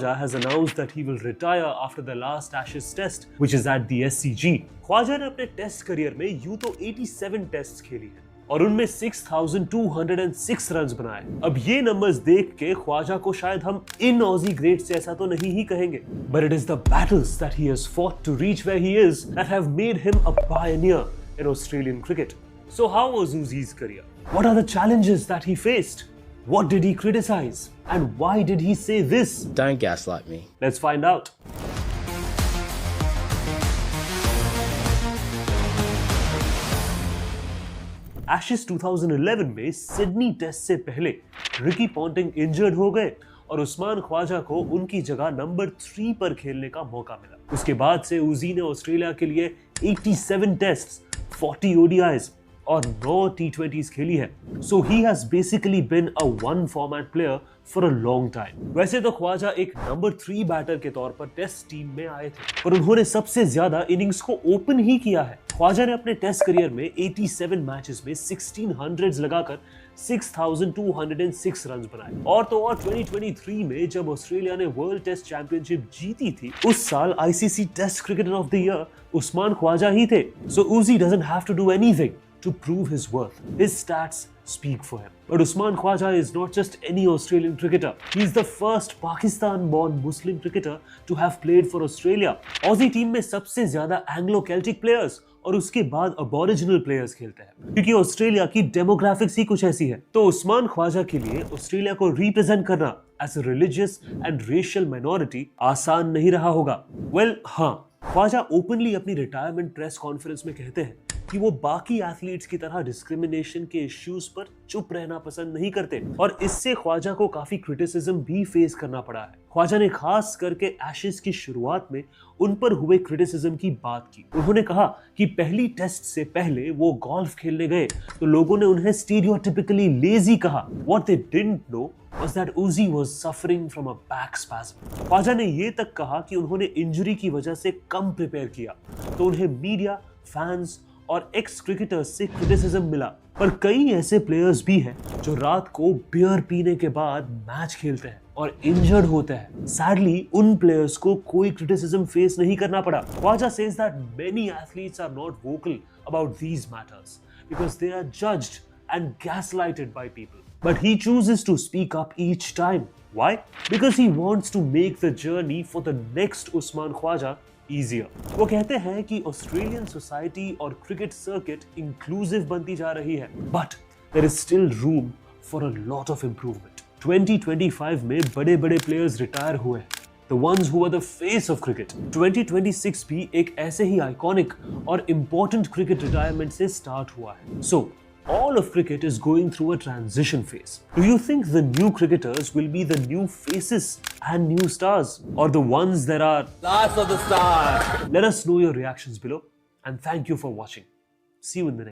Khwaja has announced that he will retire after the last Ashes Test, which is at the SCG. Khwaja ने अपने test career में यूं तो 87 test खेली है और उनमें 6,206 रन्स बनाए। अब ये नंबर्स देख के ख्वाजा को शायद हम इन ऑजी ग्रेट्स जैसा तो नहीं ही कहेंगे, but it is the battles that he has fought to reach where he is that have made him a pioneer in Australian cricket. So how was Uzi's career? What are the challenges that he faced? What did he criticize? And why did he say this? Don't gaslight me. Let's find out. Ashes 2011 में Sydney test से पहले Ricky Ponting injured हो गए और उस्मान ख्वाजा को उनकी जगह number 3 पर खेलने का मौका मिला। उसके बाद से उजी ने ऑस्ट्रेलिया के लिए 87 टेस्ट्स, 40 ODIs और 9 T20s खेली है। So he has basically been a one format player for a long time. वैसे तो ख्वाजा एक नंबर 3 बैटर के तौर पर टेस्ट टीम में आए थे, पर उन्होंने सबसे ज्यादा इनिंग्स को ओपन ही किया है। ख्वाजा ने अपने टेस्ट करियर में 87 मैचेस में 1600s लगाकर 6,206 रन्स बनाए। और तो और 2023 में जब ऑस्ट्रेलिया ने वर्ल्ड टेस्ट चैंपियनशिप जीती थी, उस साल ICC test cricketer of the year Usman Khawaja ही थे। So Uzi doesn't have to do anything to prove his worth. His stats speak for him. But Usman Khwaja is not just any Australian cricketer. He is the first Pakistan-born Muslim cricketer to have played for Australia. Aussie team में सबसे ज्यादा Anglo-Celtic players और उसके बाद Aboriginal players खेलते हैं, क्योंकि Australia की डेमोग्राफिक्स ही कुछ ऐसी है। तो उस्मान ख्वाजा के लिए ऑस्ट्रेलिया को रिप्रेजेंट करना as a religious and racial minority आसान नहीं रहा होगा। वेल, हाँ, ख्वाजा ओपनली अपनी रिटायरमेंट प्रेस कॉन्फ्रेंस में कहते हैं कि वो बाकी एथलीट्स की तरह डिस्क्रिमिनेशन के इश्यूज पर चुप रहना पसंद नहीं करते और इससे ख्वाजा को काफी क्रिटिसिज्म भी फेस करना पड़ा है। ख्वाजा ने खास करके एशेज की शुरुआत में उन पर हुए क्रिटिसिज्म की बात की। उन्होंने कहा कि पहली टेस्ट से पहले वो गोल्फ खेलने गए तो लोगों ने उन्हें स्टीरियोटिपिकली लेजी कहा। What they didn't know was that Uzi was suffering from a back spasm. Khawaja ने ये तक कहा कि उन्होंने इंजरी की वजह से कम प्रिपेयर किया, तो उन्हें मीडिया, फैंस और एक्स क्रिकेटर्स से क्रिटिसिज्म मिला। पर कई ऐसे प्लेयर्स भी हैं जो रात को बियर पीने के बाद मैच खेलते हैं और इंजर्ड होते हैं। सैडली उन प्लेयर्स को कोई क्रिटिसिज्म फेस नहीं करना पड़ा। Khawaja says that many athletes are not vocal about these matters because they are judged and gaslighted by people, but he chooses to speak up each time. Why? Because he wants to make the journey for the next Usman Khwaja easier. वो कहते हैं कि Australian society और cricket circuit inclusive बनती जा रही है, but there is still room for a lot of improvement. 2025 में बड़े-बड़े प्लेयर्स रिटायर हुए हैं, the ones who are the face of cricket. 2026 भी एक ऐसे ही आइकॉनिक और इम्पोर्टेंट क्रिकेट रिटायरमेंट से स्टार्ट हुआ है। So all of cricket is going through a transition phase. Do you think the new cricketers will be the new faces and new stars, or the ones that are Last of the stars? Let us know your reactions below, and thank you for watching. See you in the next